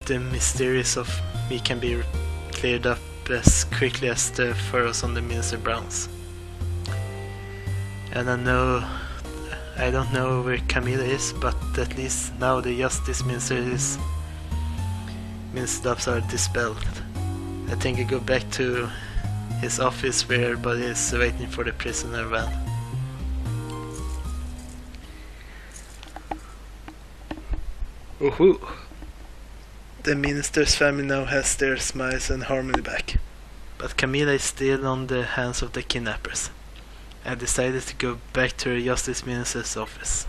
the mysteries of me can be cleared up as quickly as the furrows on the Minister Browns. And I don't know where Camilla is, but at least now the Justice Minister's doubts are dispelled. I think I go back to his office where everybody is waiting for the prisoner van. Woohoo! The minister's family now has their smiles and harmony back. But Camilla is still on the hands of the kidnappers. I decided to go back to the Justice Minister's office.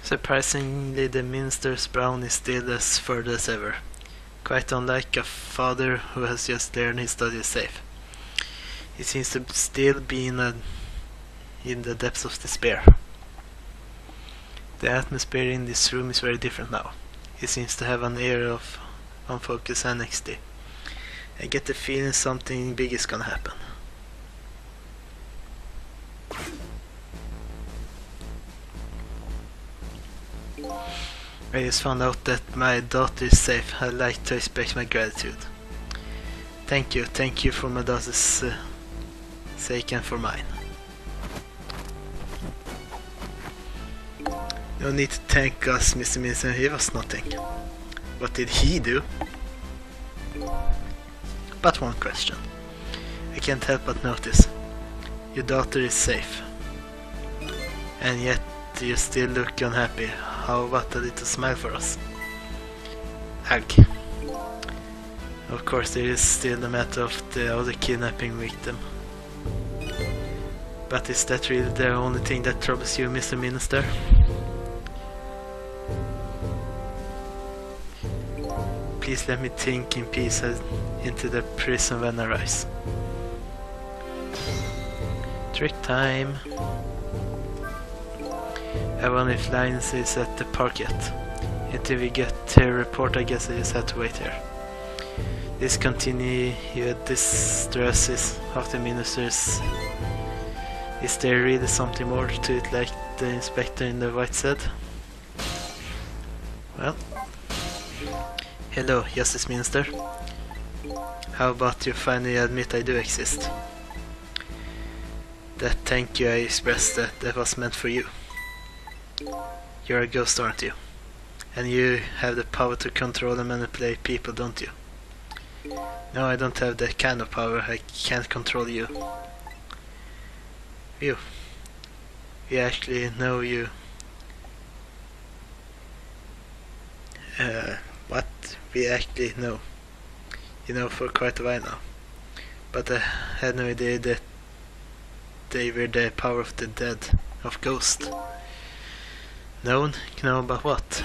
Surprisingly, the Minister's Brown is still as further as ever. Quite unlike a father who has just learned his study is safe. He seems to still be in the depths of despair. The atmosphere in this room is very different now. He seems to have an air of unfocused anxiety. I get the feeling something big is gonna happen. I just found out that my daughter is safe. I'd like to express my gratitude. Thank you for my daughter's sake and for mine. No need to thank us, Mr. Minister, he was nothing. What did he do? But one question. I can't help but notice. Your daughter is safe. And yet you still look unhappy. How about a little smile for us? Ugh. Of course there is still the matter of the other kidnapping victim. But is that really the only thing that troubles you, Mr. Minister? Please let me think in peace into the prison when I rise. Trick time. I wonder if Linus is at the park yet. Until we get her report, I guess I just have to wait here. This continued distresses of the ministers. Is there really something more to it, like the inspector in the white said? Well. Hello, Justice Minister. How about you finally admit I do exist? That thank you I expressed, that was meant for you. You're a ghost, aren't you? And you have the power to control and manipulate people, don't you? No, I don't have that kind of power. I can't control you. You. We actually know you. What? We actually know. You know, for quite a while now. But I had no idea that they were the power of the dead, of ghosts. Known? Know about what?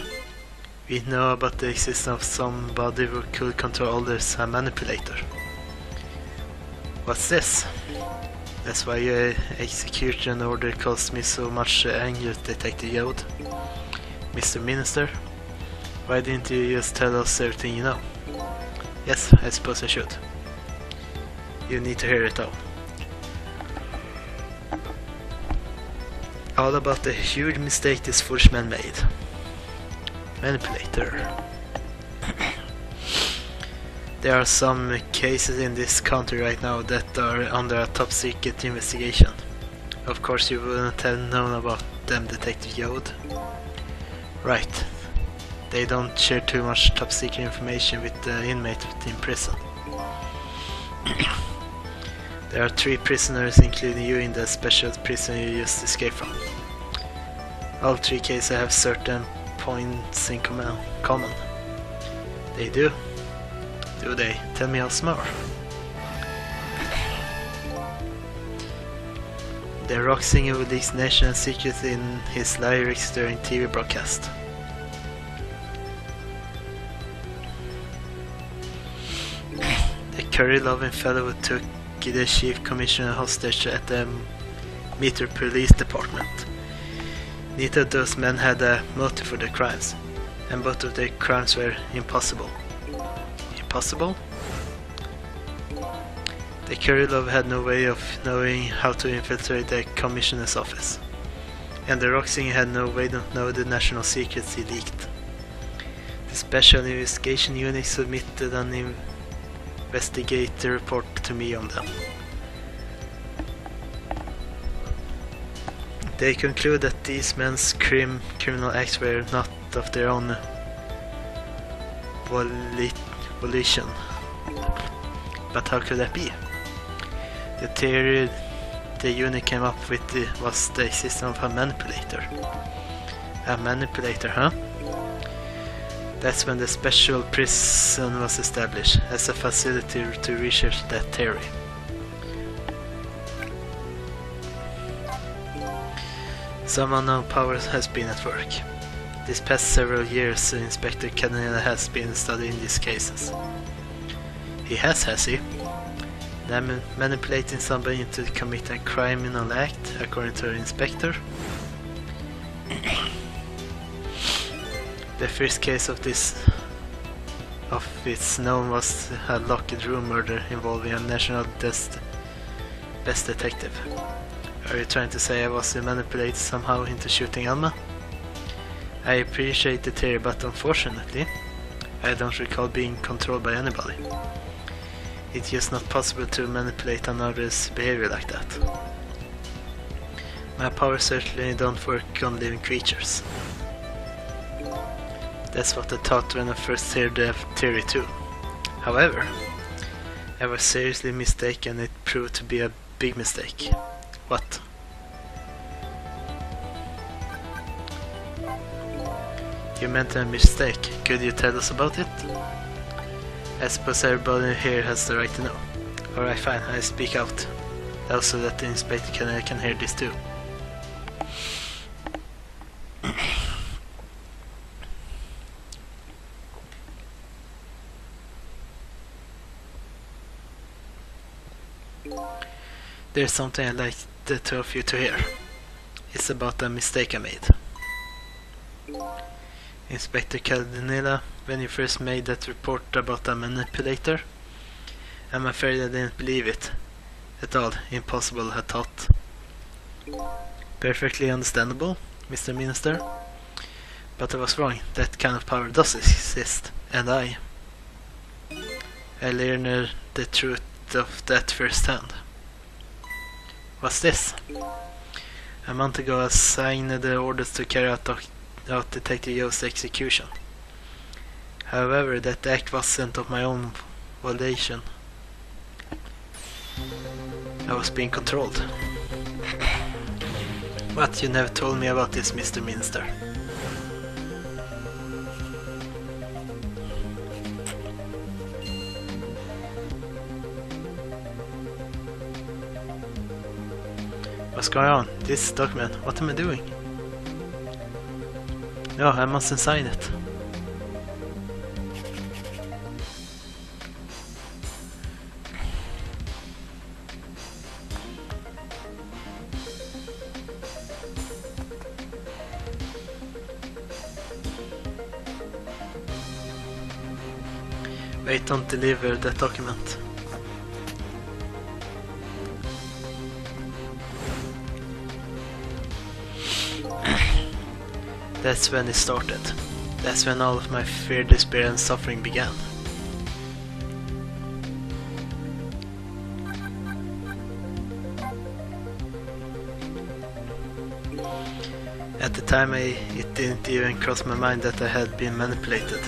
We know about the existence of somebody who could control others, a manipulator. What's this? That's why your execution order caused me so much anger, Detective Yode. Mr. Minister, why didn't you just tell us everything you know? Yes, I suppose I should. You need to hear it all. All about the huge mistake this foolish man made. Manipulator. There are some cases in this country right now that are under a top secret investigation. Of course you wouldn't have known about them, Detective Yode. Right. They don't share too much top secret information with the inmates in prison. There are 3 prisoners, including you, in the special prison you just escaped from. All 3 cases have certain points in common. They do? Do they? Tell me else more. The rock singer who leaks national secrets in his lyrics during TV broadcast. The curry-loving fellow who took the chief commissioner hostage at the Meter Police Department. Neither of those men had a motive for their crimes, and both of their crimes were impossible. Impossible? The curry lover had no way of knowing how to infiltrate the commissioner's office. and the Roxing had no way to know the national secrets he leaked. The Special Investigation Unit submitted an investigative report to me on them. They conclude that these men's criminal acts were not of their own volition. But how could that be? The theory the unit came up with was the existence of a manipulator. A manipulator, huh? That's when the special prison was established as a facility to research that theory. Some unknown power has been at work. These past several years, Inspector Canela has been studying these cases. He has he? Manipulating somebody into committing a criminal act, according to the inspector. The first case of its known was a locked room murder involving a national best detective. Are you trying to say I was manipulated somehow into shooting Alma? I appreciate the theory, but unfortunately, I don't recall being controlled by anybody. It's just not possible to manipulate another's behavior like that. My powers certainly don't work on living creatures. That's what I thought when I first heard the theory too. However, I was seriously mistaken and it proved to be a big mistake. What? You meant a mistake. Could you tell us about it? I suppose everybody here has the right to know. Alright, fine, I speak out. Also that the inspector can hear this too. There's something I'd like the two of you to hear. It's about a mistake I made. Inspector Caldanilla, when you first made that report about a manipulator, I'm afraid I didn't believe it at all. Impossible, I thought. Perfectly understandable, Mr. Minister. But I was wrong. That kind of power does exist, and I learned the truth of that firsthand. What's this? A month ago I signed the orders to carry out Detective Yo's execution. However, that act wasn't of my own volition. I was being controlled. What? You never told me about this, Mr. Minister. What's going on? This document. What am I doing? No, I mustn't sign it. Wait, don't deliver that document. That's when it started. That's when all of my fear, despair and suffering began. At the time it didn't even cross my mind that I had been manipulated.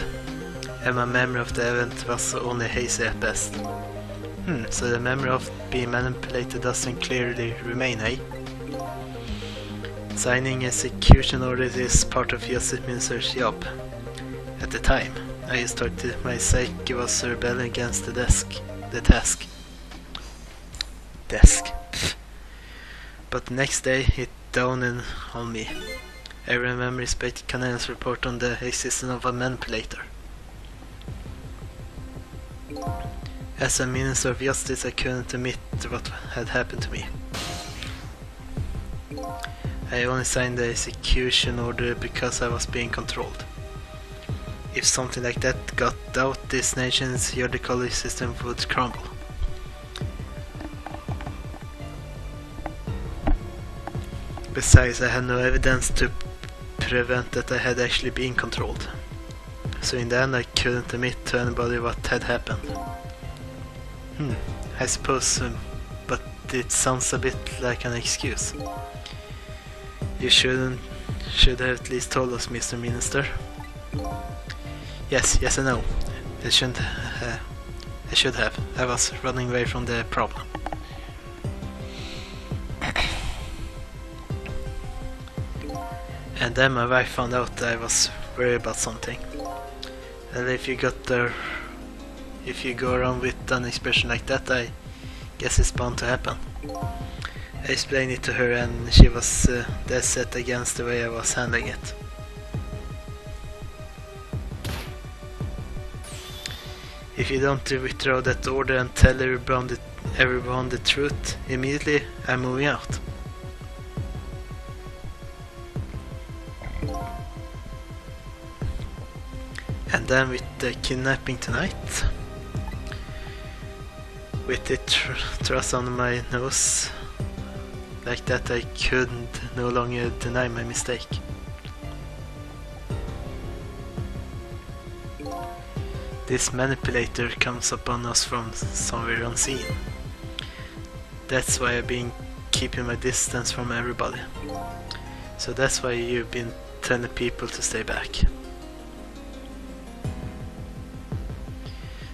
And my memory of the event was only hazy at best. So the memory of being manipulated doesn't clearly remain, eh? Signing execution orders is part of Justice Minister's job. At the time, I just thought that my psyche was rebelling against the task. But the next day, it dawned on me. I remember Inspector Canel's report on the existence of a manipulator. As a Minister of Justice, I couldn't admit what had happened to me. I only signed the execution order because I was being controlled. If something like that got out, this nation's judicial system would crumble. Besides, I had no evidence to prevent that I had actually been controlled. So in the end I couldn't admit to anybody what had happened. I suppose, but it sounds a bit like an excuse. You should have at least told us, Mr. Minister. Yes, I know. I should have. I was running away from the problem. And then my wife found out that I was worried about something. And if you go around with an expression like that, I guess it's bound to happen. I explained it to her and she was dead set against the way I was handling it. If you don't withdraw that order and tell everyone the truth immediately, I'm moving out. And then with the kidnapping tonight, with it thrust under my nose like that, I couldn't no longer deny my mistake. This manipulator comes upon us from somewhere unseen. That's why I've been keeping my distance from everybody. So that's why you've been telling people to stay back.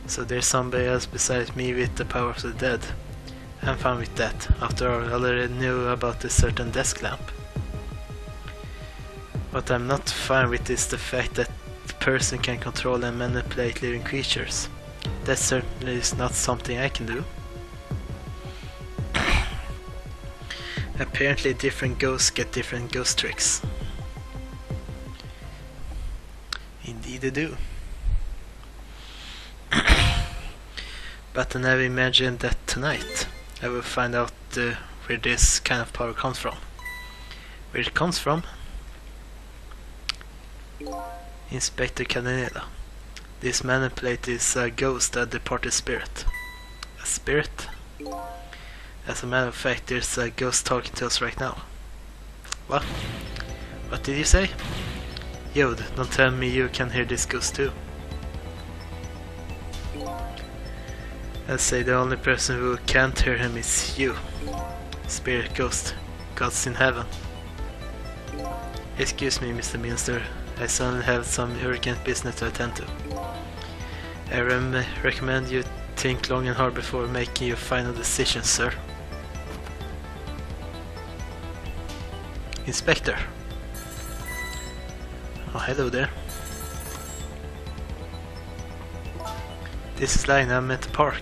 So there's somebody else besides me with the power of the dead. I'm fine with that. After all, I already knew about this certain desk lamp. What I'm not fine with is the fact that the person can control and manipulate living creatures. That certainly is not something I can do. Apparently different ghosts get different ghost tricks. Indeed they do. But I never imagined that tonight I will find out where this kind of power comes from. Where it comes from? Inspector Cananela. This manipulator is a ghost, a departed spirit. A spirit? As a matter of fact, there's a ghost talking to us right now. What? What did you say? Yod, don't tell me you can hear this ghost too. I'll say the only person who can't hear him is you. Spirit ghost, gods in heaven. Excuse me, Mr. Minister, I suddenly have some urgent business to attend to. I recommend you think long and hard before making your final decision, sir. Inspector. Oh, hello there. This is Line, I'm at the park.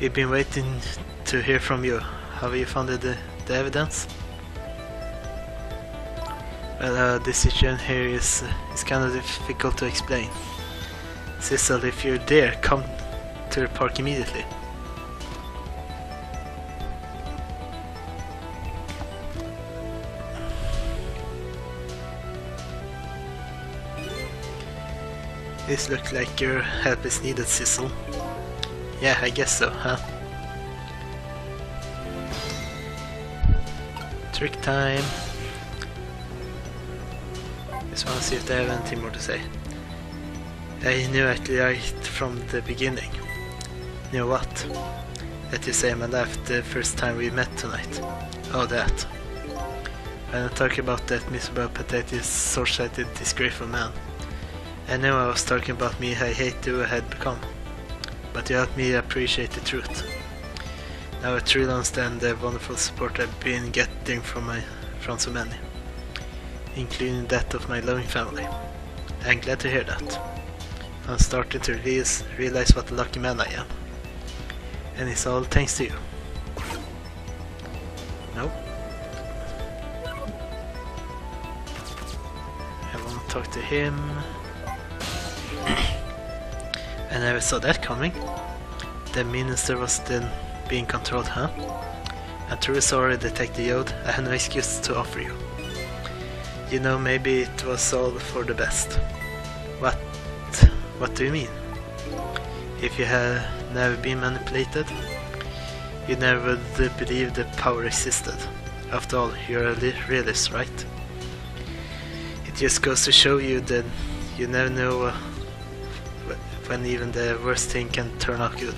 We've been waiting to hear from you. Have you found the evidence? Well, this situation here is kind of difficult to explain. Cecil, if you're there, come to the park immediately. This looks like your help is needed, Cecil. Yeah, I guess so, huh? Trick time. Just want to see if they have anything more to say. I knew actually right from the beginning. Knew what? That you say my life the first time we met tonight. Oh, that. I'm not talking about that miserable, pathetic, short-sighted, disgraceful man. I know I was talking about me I hate who I had become. But you helped me appreciate the truth. Now I truly understand the wonderful support I've been getting from so many. Including that of my loving family. I'm glad to hear that. I'm starting to realize what a lucky man I am. And it's all thanks to you. Nope. I want to talk to him. I never saw that coming. The minister was then being controlled, huh? I'm truly sorry, Detective Yod. I had no excuse to offer you. You know, maybe it was all for the best. What? What do you mean? If you had never been manipulated, you never would believe the power existed. After all, you're a realist, right? It just goes to show you that you never know when even the worst thing can turn out good.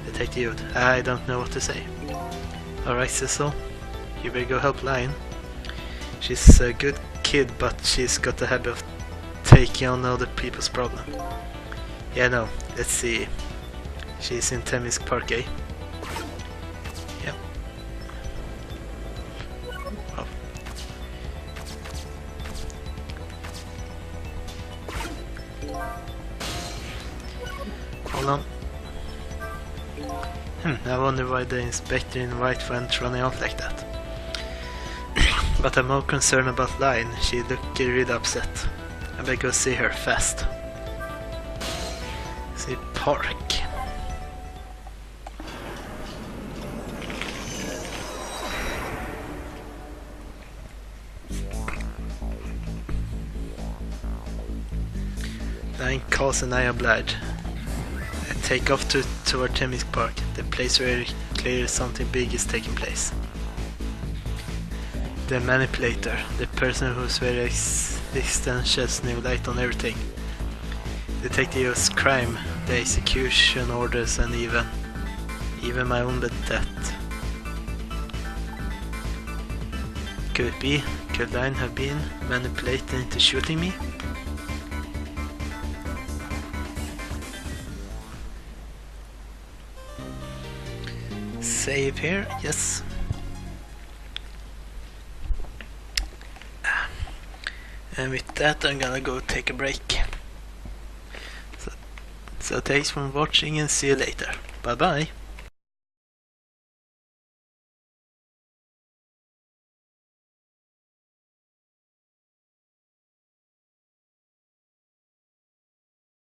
Detective, I don't know what to say. Alright, Cecil, you better go help Lion. She's a good kid, but she's got the habit of taking on other people's problem. Yeah, no, let's see. She's in Temisk Park, eh? Yeah. Oh. Hold on. I wonder why the inspector in white went running off like that. But I'm more concerned about Lion. She looked really upset. I better go see her fast. See Park. Lion calls and I oblige. I take off toward Temisk Park, the place where clearly something big is taking place. The manipulator, the person whose very existence sheds new light on everything. Detective's crime, the execution orders, and even my own death. Could it be? Could Lion have been manipulated into shooting me? Save here, yes. And with that I'm gonna go take a break. So thanks for watching and see you later. Bye bye.